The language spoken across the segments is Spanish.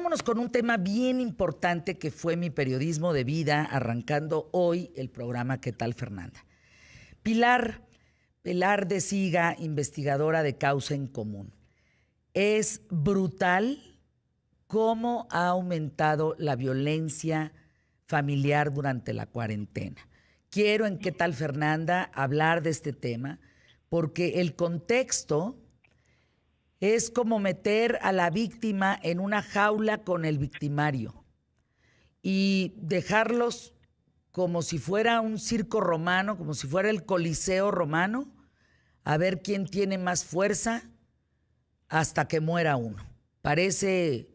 vámonos con un tema bien importante que fue mi periodismo de vida, arrancando hoy el programa ¿Qué tal, Fernanda? Pilar de Siga, investigadora de Causa en Común. Es brutal cómo ha aumentado la violencia familiar durante la cuarentena. Quiero en ¿Qué tal, Fernanda? Hablar de este tema porque el contexto es como meter a la víctima en una jaula con el victimario y dejarlos como si fuera un circo romano, como si fuera el Coliseo romano, a ver quién tiene más fuerza hasta que muera uno. Parece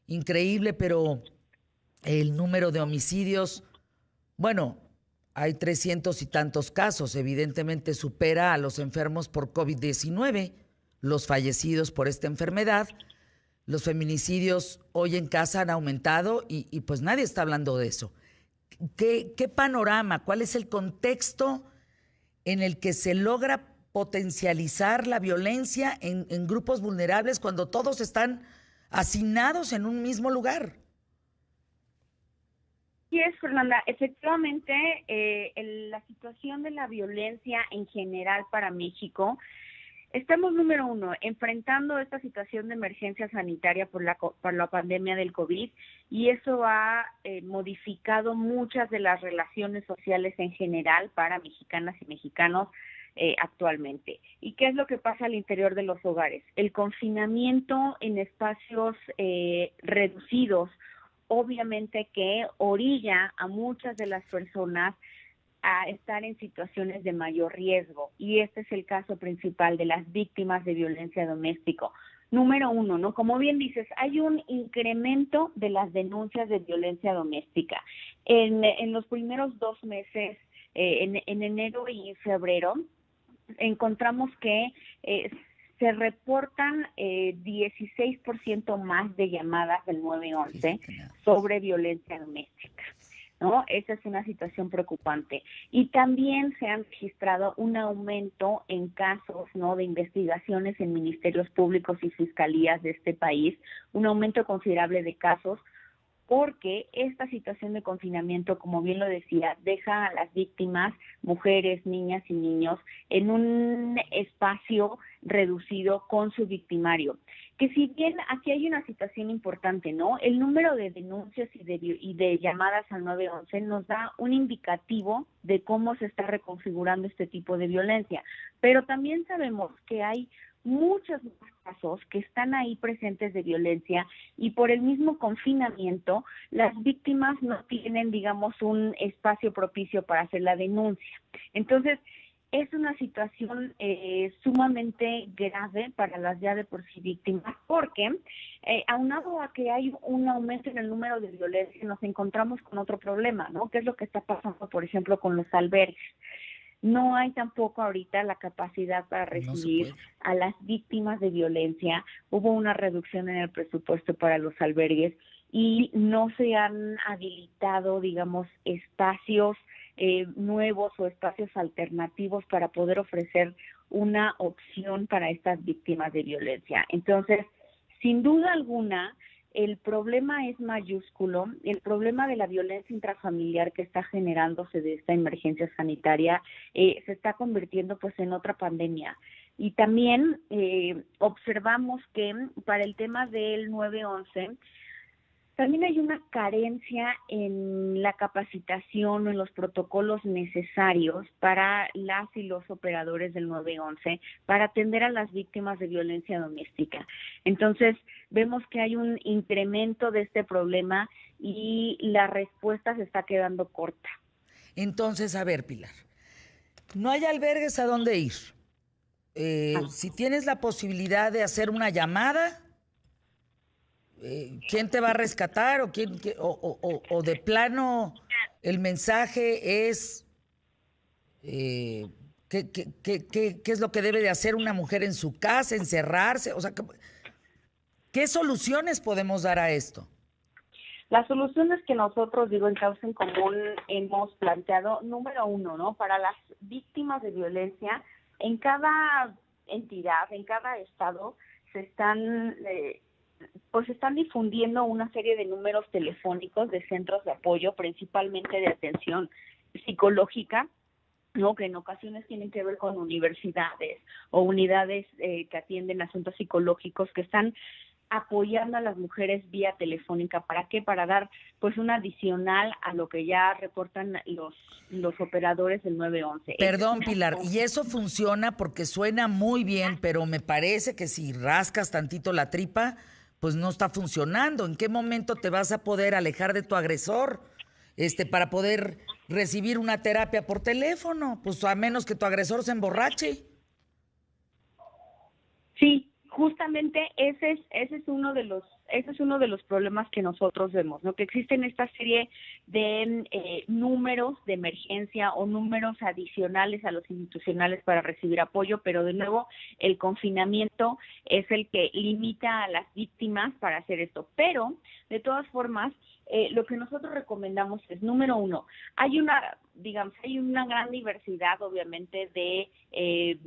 increíble, pero el número de homicidios, bueno, hay 300 y tantos casos, evidentemente supera a los enfermos por COVID-19, los fallecidos por esta enfermedad. Los feminicidios hoy en casa han aumentado y pues nadie está hablando de eso. ¿Qué panorama, cuál es el contexto en el que se logra potencializar la violencia en grupos vulnerables cuando todos están hacinados en un mismo lugar? Sí es, Fernanda. Efectivamente, la situación de la violencia en general para México, estamos, número uno, enfrentando esta situación de emergencia sanitaria por la pandemia del COVID, y eso ha modificado muchas de las relaciones sociales en general para mexicanas y mexicanos actualmente. ¿Y qué es lo que pasa al interior de los hogares? El confinamiento en espacios reducidos, obviamente que orilla a muchas de las personas a estar en situaciones de mayor riesgo, y este es el caso principal de las víctimas de violencia doméstica. Número uno, ¿no? Como bien dices, hay un incremento de las denuncias de violencia doméstica. En los primeros 2 meses, en enero y febrero, encontramos que se reportan 16% más de llamadas del 911 sobre violencia doméstica, ¿no? Esa es una situación preocupante. Y también se han registrado un aumento en casos, ¿no?, de investigaciones en ministerios públicos y fiscalías de este país, un aumento considerable de casos, porque esta situación de confinamiento, como bien lo decía, deja a las víctimas, mujeres, niñas y niños, en un espacio reducido con su victimario. Que si bien aquí hay una situación importante, ¿no? El número de denuncias y de llamadas al 911 nos da un indicativo de cómo se está reconfigurando este tipo de violencia, pero también sabemos que hay muchos casos que están ahí presentes de violencia, y por el mismo confinamiento las víctimas no tienen, digamos, un espacio propicio para hacer la denuncia. Entonces, es una situación sumamente grave para las ya de por sí víctimas, porque aunado a que hay un aumento en el número de violencia, nos encontramos con otro problema, ¿no? ¿Qué es lo que está pasando, por ejemplo, con los albergues? No hay tampoco ahorita la capacidad para recibir a las víctimas de violencia. Hubo una reducción en el presupuesto para los albergues y no se han habilitado, digamos, espacios nuevos o espacios alternativos para poder ofrecer una opción para estas víctimas de violencia. Entonces, sin duda alguna, el problema es mayúsculo. El problema de la violencia intrafamiliar que está generándose de esta emergencia sanitaria se está convirtiendo pues en otra pandemia. Y también observamos que para el tema del 911 también hay una carencia en la capacitación o en los protocolos necesarios para las y los operadores del 911 para atender a las víctimas de violencia doméstica. Entonces, vemos que hay un incremento de este problema y la respuesta se está quedando corta. Entonces, a ver, Pilar, no hay albergues a dónde ir. Si tienes la posibilidad de hacer una llamada, ¿quién te va a rescatar? ¿O de plano el mensaje es ¿qué es lo que debe de hacer una mujer en su casa? ¿Encerrarse? O sea, ¿qué soluciones podemos dar a esto? Las soluciones que nosotros, en Causa en Común hemos planteado, número uno, ¿no? Para las víctimas de violencia, en cada entidad, en cada estado, se están pues están difundiendo una serie de números telefónicos de centros de apoyo, principalmente de atención psicológica, ¿no? Que en ocasiones tienen que ver con universidades o unidades que atienden asuntos psicológicos, que están apoyando a las mujeres vía telefónica. ¿Para qué? Para dar pues un adicional a lo que ya reportan los operadores del 911. Perdón, Pilar, y eso funciona porque suena muy bien, pero me parece que si rascas tantito la tripa, pues no está funcionando. ¿En qué momento te vas a poder alejar de tu agresor? Para poder recibir una terapia por teléfono, pues a menos que tu agresor se emborrache. Sí, justamente ese es uno de los problemas que nosotros vemos, ¿no? Que existen esta serie de números de emergencia o números adicionales a los institucionales para recibir apoyo, pero de nuevo el confinamiento es el que limita a las víctimas para hacer esto. Pero de todas formas, lo que nosotros recomendamos es, número uno, hay una gran diversidad, obviamente, de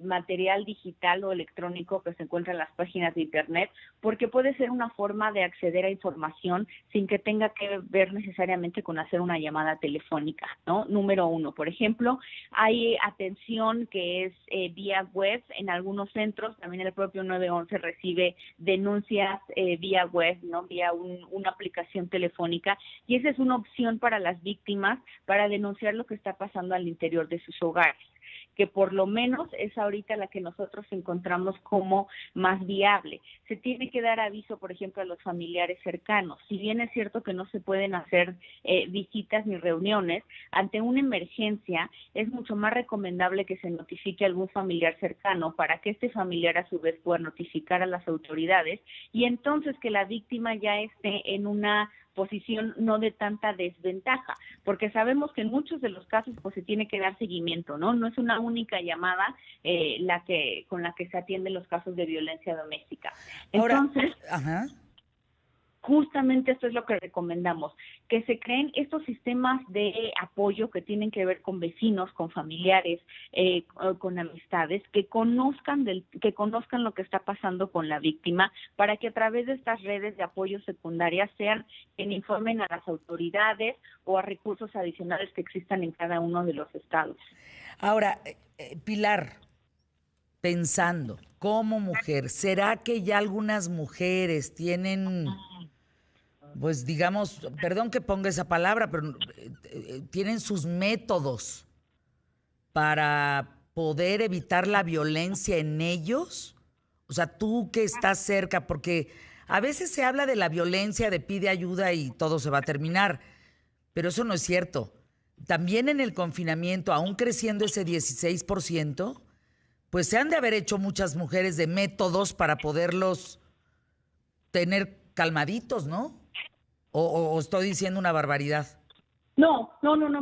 material digital o electrónico que se encuentra en las páginas de Internet, porque puede ser una forma de acceder a información sin que tenga que ver necesariamente con hacer una llamada telefónica, ¿no? Número uno, por ejemplo, hay atención que es vía web en algunos centros, también el propio 911 recibe denuncias vía web, ¿no? Vía una aplicación telefónica, y esa es una opción para las víctimas para denunciar lo que está pasando al interior de sus hogares, que por lo menos es ahorita la que nosotros encontramos como más viable. Se tiene que dar aviso, por ejemplo, a los familiares cercanos. Si bien es cierto que no se pueden hacer visitas ni reuniones, ante una emergencia es mucho más recomendable que se notifique a algún familiar cercano para que este familiar a su vez pueda notificar a las autoridades, y entonces que la víctima ya esté en una posición no de tanta desventaja, porque sabemos que en muchos de los casos pues se tiene que dar seguimiento, ¿no? No es una única llamada con la que se atienden los casos de violencia doméstica. Entonces, Ajá. Justamente esto es lo que recomendamos, que se creen estos sistemas de apoyo que tienen que ver con vecinos, con familiares, con amistades, que conozcan lo que está pasando con la víctima, para que a través de estas redes de apoyo secundarias sean quien informen a las autoridades o a recursos adicionales que existan en cada uno de los estados. Ahora, Pilar, pensando como mujer, ¿será que ya algunas mujeres tienen, pues digamos, perdón que ponga esa palabra, pero tienen sus métodos para poder evitar la violencia en ellos? O sea, tú que estás cerca, porque a veces se habla de la violencia, de pide ayuda y todo se va a terminar, pero eso no es cierto. También en el confinamiento, aún creciendo ese 16%, pues se han de haber hecho muchas mujeres de métodos para poderlos tener calmaditos, ¿no? ¿O estoy diciendo una barbaridad? No,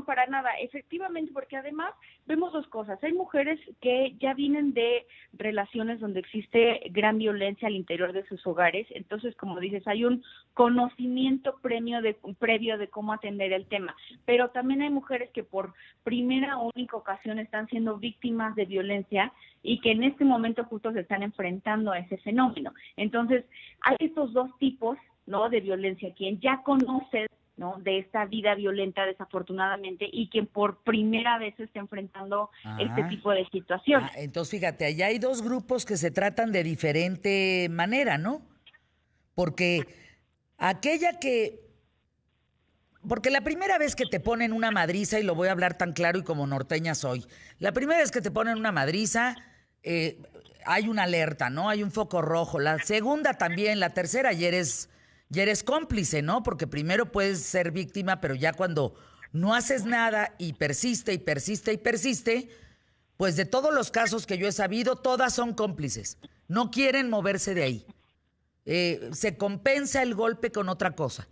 para nada. Efectivamente, porque además vemos dos cosas. Hay mujeres que ya vienen de relaciones donde existe gran violencia al interior de sus hogares. Entonces, como dices, hay un conocimiento previo de cómo atender el tema. Pero también hay mujeres que por primera o única ocasión están siendo víctimas de violencia y que en este momento justo se están enfrentando a ese fenómeno. Entonces, hay estos dos tipos, ¿no?, de violencia. Quien ya conoce, ¿no?, de esta vida violenta, desafortunadamente, y quien por primera vez se está enfrentando este tipo de situaciones. Entonces, fíjate, allá hay dos grupos que se tratan de diferente manera, ¿no? Porque porque la primera vez que te ponen una madriza, y lo voy a hablar tan claro y como norteña soy, la primera vez que te ponen una madriza, hay una alerta, ¿no? Hay un foco rojo. La segunda también, la tercera ya eres cómplice, ¿no? Porque primero puedes ser víctima, pero ya cuando no haces nada y persiste y persiste y persiste, pues de todos los casos que yo he sabido, todas son cómplices. No quieren moverse de ahí. Se compensa el golpe con otra cosa.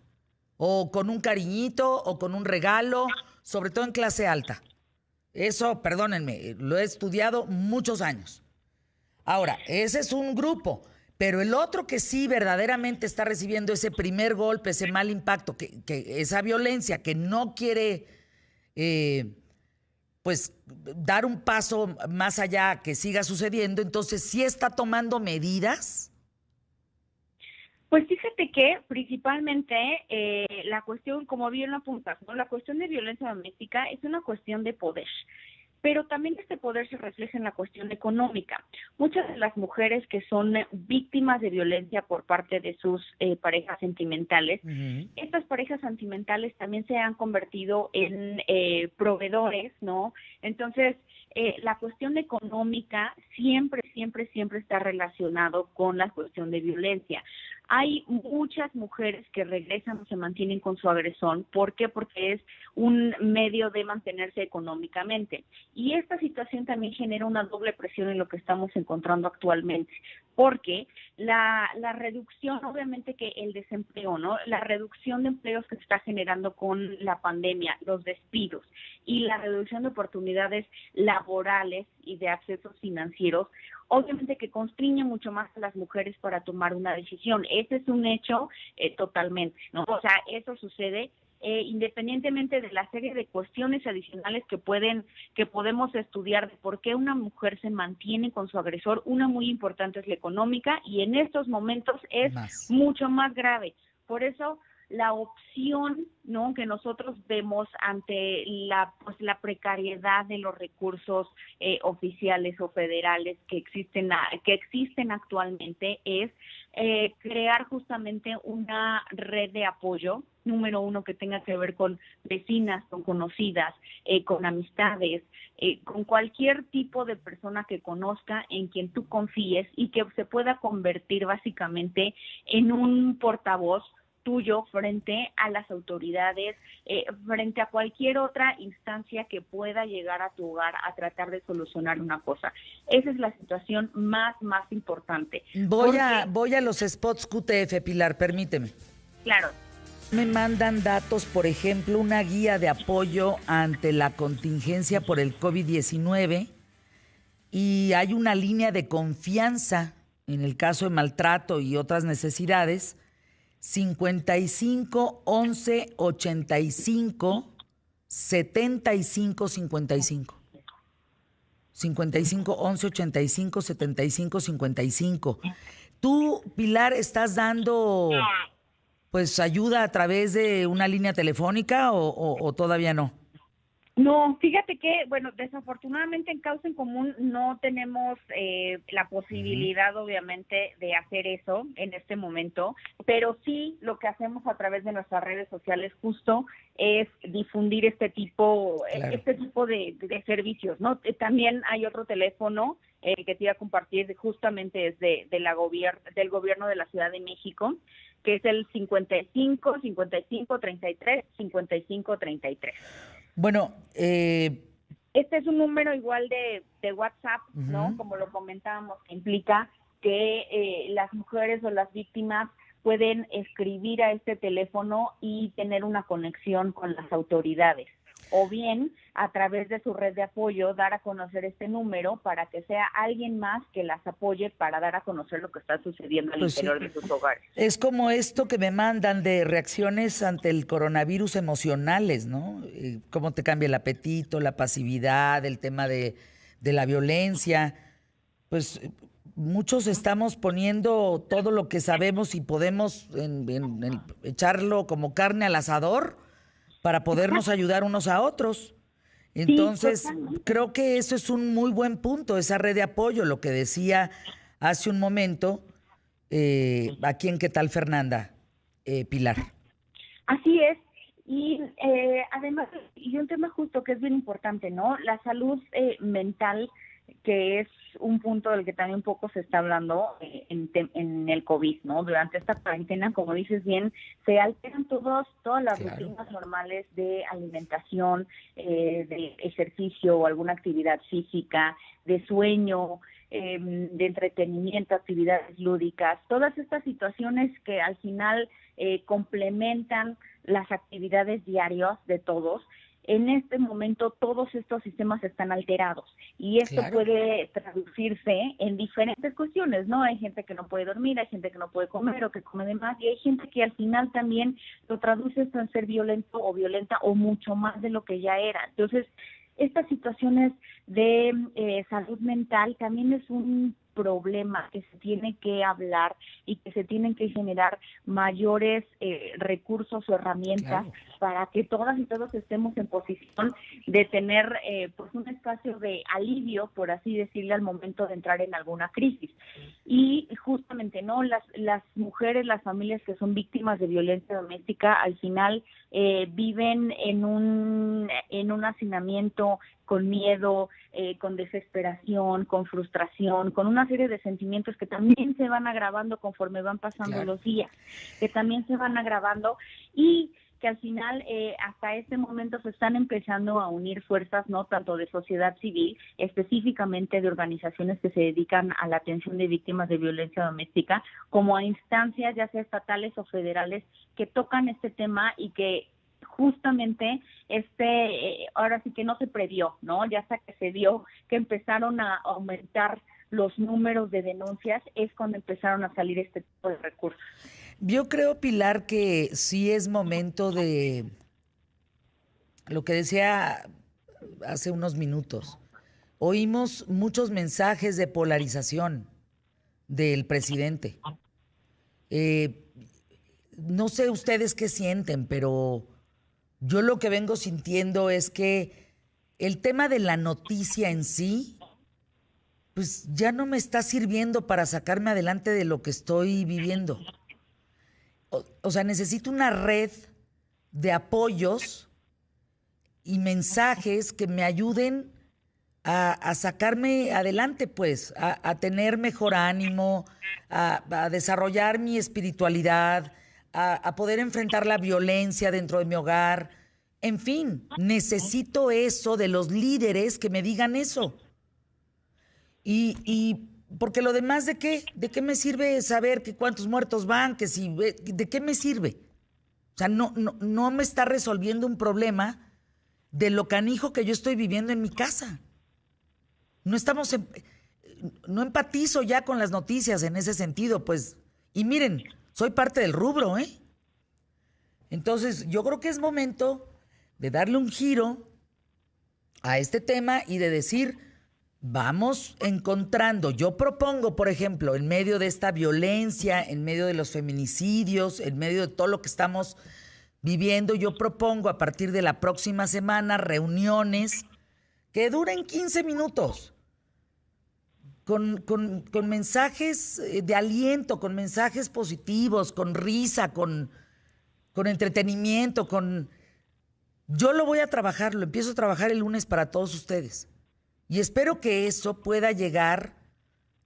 O con un cariñito, o con un regalo, sobre todo en clase alta. Eso, perdónenme, lo he estudiado muchos años. Ahora, ese es un grupo. Pero el otro que sí verdaderamente está recibiendo ese primer golpe, ese mal impacto, que esa violencia, que no quiere pues dar un paso más allá, que siga sucediendo, entonces sí está tomando medidas. Pues fíjate que principalmente la cuestión, como bien lo apuntas, ¿no? La cuestión de violencia doméstica es una cuestión de poder. Pero también este poder se refleja en la cuestión económica. Muchas de las mujeres que son víctimas de violencia por parte de sus parejas sentimentales, estas parejas sentimentales también se han convertido en proveedores, ¿no? Entonces, la cuestión económica siempre, siempre, siempre está relacionado con la cuestión de violencia. Hay muchas mujeres que regresan o se mantienen con su agresor. ¿Por qué? Porque es un medio de mantenerse económicamente. Y esta situación también genera una doble presión en lo que estamos encontrando actualmente, porque la reducción, obviamente que el desempleo, ¿no? La reducción de empleos que se está generando con la pandemia, los despidos y la reducción de oportunidades laborales y de accesos financieros, obviamente que constriñe mucho más a las mujeres para tomar una decisión. Ese es un hecho totalmente, ¿no? O sea, eso sucede independientemente de la serie de cuestiones adicionales que podemos estudiar de por qué una mujer se mantiene con su agresor. Una muy importante es la económica y en estos momentos es mucho más grave. Por eso la opción, ¿no?, que nosotros vemos ante la precariedad de los recursos oficiales o federales que existen actualmente es crear justamente una red de apoyo, número uno, que tenga que ver con vecinas, con conocidas, con amistades, con cualquier tipo de persona que conozca, en quien tú confíes y que se pueda convertir básicamente en un portavoz tuyo frente a las autoridades, frente a cualquier otra instancia que pueda llegar a tu hogar a tratar de solucionar una cosa. Esa es la situación más importante. Voy a los spots QTF, Pilar, permíteme. Claro. Me mandan datos, por ejemplo, una guía de apoyo ante la contingencia por el COVID-19 y hay una línea de confianza en el caso de maltrato y otras necesidades, 55 11 85 75 55. 55 11 85 75 55. Tú, Pilar, estás dando pues ayuda a través de una línea telefónica o todavía no. No, fíjate que, bueno, desafortunadamente en Causa en Común no tenemos la posibilidad, obviamente, de hacer eso en este momento, pero sí lo que hacemos a través de nuestras redes sociales justo es difundir este tipo de servicios, ¿no? También hay otro teléfono que te iba a compartir, justamente es del gobierno de la Ciudad de México, que es el 55 55 33 55 33. Bueno, este es un número igual de WhatsApp, ¿no? Como lo comentábamos, que implica que las mujeres o las víctimas pueden escribir a este teléfono y tener una conexión con las autoridades. O bien, a través de su red de apoyo, dar a conocer este número para que sea alguien más que las apoye para dar a conocer lo que está sucediendo al interior de sus hogares. Es como esto que me mandan de reacciones ante el coronavirus emocionales, ¿no? Cómo te cambia el apetito, la pasividad, el tema de la violencia. Pues muchos estamos poniendo todo lo que sabemos y podemos echarlo como carne al asador para podernos ayudar unos a otros. Entonces, sí, creo que eso es un muy buen punto, esa red de apoyo, lo que decía hace un momento, aquí en ¿Qué tal, Fernanda? Pilar. Así es, y además, y un tema justo que es bien importante, ¿no? La salud mental, que es un punto del que también poco se está hablando en el COVID, ¿no? Durante esta cuarentena, como dices bien, se alteran todas las rutinas normales de alimentación, de ejercicio o alguna actividad física, de sueño, de entretenimiento, actividades lúdicas, todas estas situaciones que al final complementan las actividades diarias de todos. En este momento todos estos sistemas están alterados y esto puede traducirse en diferentes cuestiones, ¿no? Hay gente que no puede dormir, hay gente que no puede comer o que come de más y hay gente que al final también lo traduce esto en ser violento o violenta o mucho más de lo que ya era. Entonces, estas situaciones de salud mental también es un problema que se tiene que hablar y que se tienen que generar mayores recursos o herramientas para que todas y todos estemos en posición de tener pues un espacio de alivio, por así decirle, al momento de entrar en alguna crisis. Y justamente, ¿no? Las mujeres, las familias que son víctimas de violencia doméstica, al final viven en un hacinamiento con miedo, con desesperación, con frustración, con una serie de sentimientos que también se van agravando conforme van pasando los días, que también se van agravando y que al final hasta este momento se están empezando a unir fuerzas, no tanto de sociedad civil, específicamente de organizaciones que se dedican a la atención de víctimas de violencia doméstica, como a instancias ya sea estatales o federales que tocan este tema y que justamente ahora sí que no se previó, ¿no? Ya hasta que se vio que empezaron a aumentar los números de denuncias, es cuando empezaron a salir este tipo de recursos. Yo creo, Pilar, que sí es momento de lo que decía hace unos minutos. Oímos muchos mensajes de polarización del presidente. No sé ustedes qué sienten, pero yo lo que vengo sintiendo es que el tema de la noticia en sí, pues ya no me está sirviendo para sacarme adelante de lo que estoy viviendo. O sea, necesito una red de apoyos y mensajes que me ayuden a sacarme adelante, pues, a tener mejor ánimo, a desarrollar mi espiritualidad, a poder enfrentar la violencia dentro de mi hogar. En fin, necesito eso de los líderes que me digan eso. Y porque lo demás, ¿de qué? ¿De qué me sirve saber que cuántos muertos van? Que si, ¿de qué me sirve? O sea, no me está resolviendo un problema de lo canijo que yo estoy viviendo en mi casa. No empatizo ya con las noticias en ese sentido, pues. Y miren, soy parte del rubro, ¿eh? Entonces, yo creo que es momento de darle un giro a este tema y de decir, vamos encontrando. Yo propongo, por ejemplo, en medio de esta violencia, en medio de los feminicidios, en medio de todo lo que estamos viviendo, yo propongo a partir de la próxima semana reuniones que duren 15 minutos. Con mensajes de aliento, con mensajes positivos, con risa, con entretenimiento, Yo lo voy a trabajar, lo empiezo a trabajar el lunes para todos ustedes. Y espero que eso pueda llegar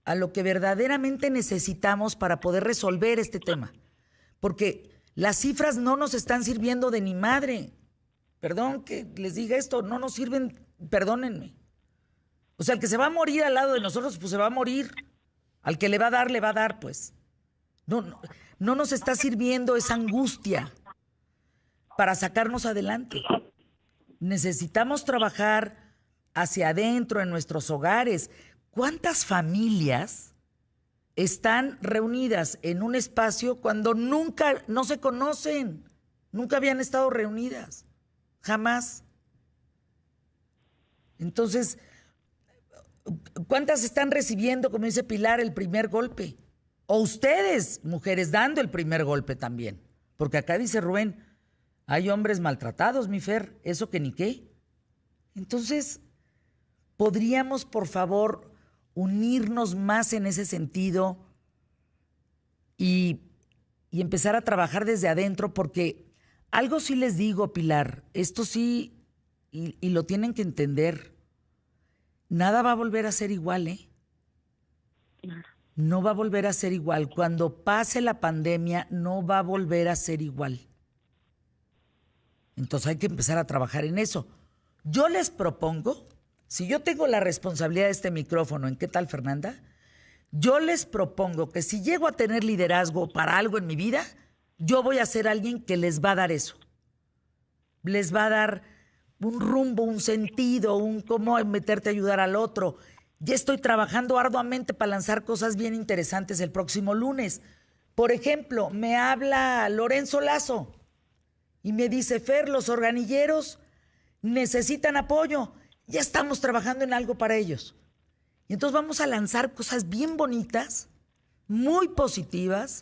a lo que verdaderamente necesitamos para poder resolver este tema. Porque las cifras no nos están sirviendo de ni madre. Perdón que les diga esto, no nos sirven, perdónenme. O sea, el que se va a morir al lado de nosotros, pues se va a morir. Al que le va a dar, pues. No nos está sirviendo esa angustia para sacarnos adelante. Necesitamos trabajar hacia adentro en nuestros hogares. ¿Cuántas familias están reunidas en un espacio cuando nunca, no se conocen? Nunca habían estado reunidas. Jamás. Entonces, ¿cuántas están recibiendo, como dice Pilar, el primer golpe? O ustedes, mujeres, dando el primer golpe también. Porque acá dice Rubén, hay hombres maltratados, mi Fer, eso que ni qué. Entonces, ¿podríamos, por favor, unirnos más en ese sentido y empezar a trabajar desde adentro? Porque algo sí les digo, Pilar, esto sí, y lo tienen que entender, nada va a volver a ser igual, ¿eh? No va a volver a ser igual. Cuando pase la pandemia, no va a volver a ser igual. Entonces hay que empezar a trabajar en eso. Yo les propongo, si yo tengo la responsabilidad de este micrófono, ¿en qué tal, Fernanda? Yo les propongo que si llego a tener liderazgo para algo en mi vida, yo voy a ser alguien que les va a dar eso. Les va a dar un rumbo, un sentido, un cómo meterte a ayudar al otro. Ya estoy trabajando arduamente para lanzar cosas bien interesantes el próximo lunes. Por ejemplo, me habla Lorenzo Lazo y me dice, Fer, los organilleros necesitan apoyo. Ya estamos trabajando en algo para ellos. Y entonces vamos a lanzar cosas bien bonitas, muy positivas,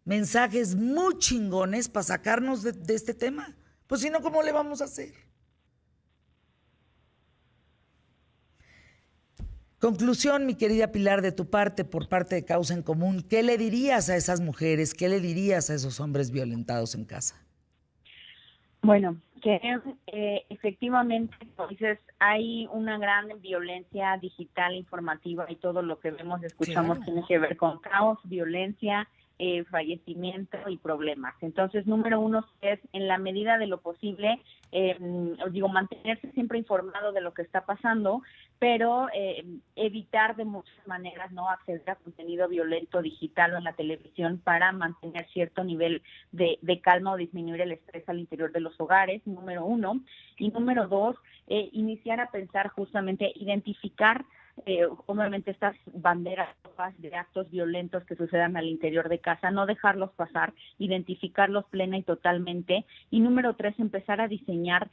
mensajes muy chingones para sacarnos de este tema. Pues si no, ¿cómo le vamos a hacer? Conclusión, mi querida Pilar, de tu parte, por parte de Causa en Común, ¿qué le dirías a esas mujeres? ¿Qué le dirías a esos hombres violentados en casa? Bueno, que efectivamente, como dices, hay una gran violencia digital, informativa, y todo lo que vemos y escuchamos tiene que ver con caos, violencia, fallecimiento y problemas. Entonces, número uno es, en la medida de lo posible, mantenerse siempre informado de lo que está pasando, pero evitar de muchas maneras no acceder a contenido violento digital o en la televisión para mantener cierto nivel de calma o disminuir el estrés al interior de los hogares, número uno. Y número dos, iniciar a pensar justamente, identificar obviamente estas banderas rojas de actos violentos que sucedan al interior de casa, no dejarlos pasar, identificarlos plena y totalmente. Y número tres, empezar a diseñar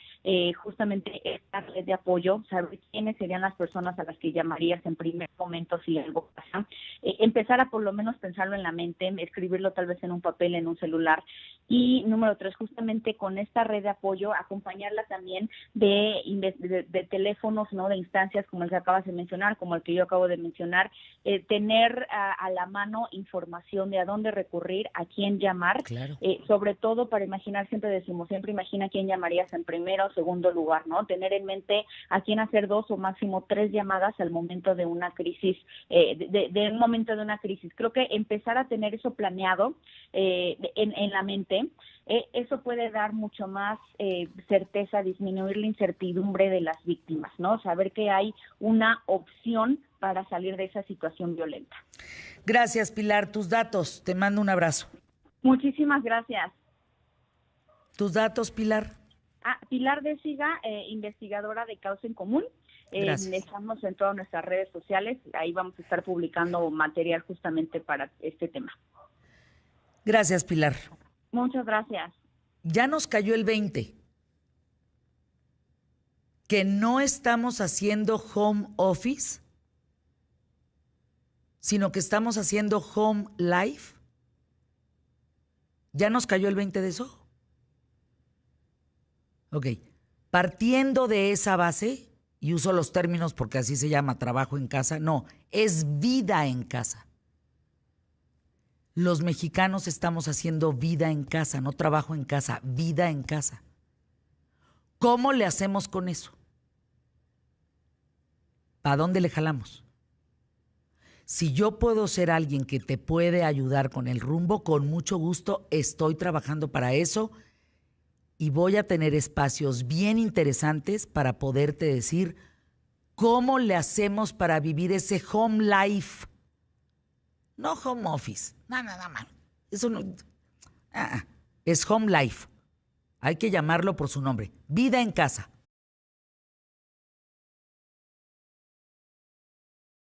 justamente esta red de apoyo, saber quiénes serían las personas a las que llamarías en primer momento si algo pasa, empezar a por lo menos pensarlo en la mente, escribirlo tal vez en un papel, en un celular. Y número tres, justamente con esta red de apoyo, acompañarla también de teléfonos, ¿no? De instancias como el que acabas de mencionar, como el que yo acabo de mencionar, tener a la mano información de a dónde recurrir, a quién llamar, claro. Sobre todo para imaginar, siempre decimos, siempre imagina a quién llamarías en primero o segundo lugar, ¿no? Tener en mente a quién hacer 2 o máximo 3 llamadas al momento de una crisis, de un momento de una crisis. Creo que empezar a tener eso planeado en la mente, eso puede dar mucho más certeza, disminuir la incertidumbre de las víctimas, ¿no? Saber que hay una opción para salir de esa situación violenta. Gracias, Pilar. Tus datos. Te mando un abrazo. Muchísimas gracias. ¿Tus datos, Pilar? Pilar de Siga, investigadora de Causa en Común. Estamos en todas nuestras redes sociales. Ahí vamos a estar publicando material justamente para este tema. Gracias, Pilar. Muchas gracias. Ya nos cayó el 20. Que no estamos haciendo home office, sino que estamos haciendo home life. ¿Ya nos cayó el 20 de eso? Ok. Partiendo de esa base, y uso los términos porque así se llama trabajo en casa, no, es vida en casa. Los mexicanos estamos haciendo vida en casa, no trabajo en casa, vida en casa. ¿Cómo le hacemos con eso? ¿Para dónde le jalamos? Si yo puedo ser alguien que te puede ayudar con el rumbo, con mucho gusto estoy trabajando para eso y voy a tener espacios bien interesantes para poderte decir cómo le hacemos para vivir ese home life. No home office. No. Eso no. Es home life. Hay que llamarlo por su nombre. Vida en casa.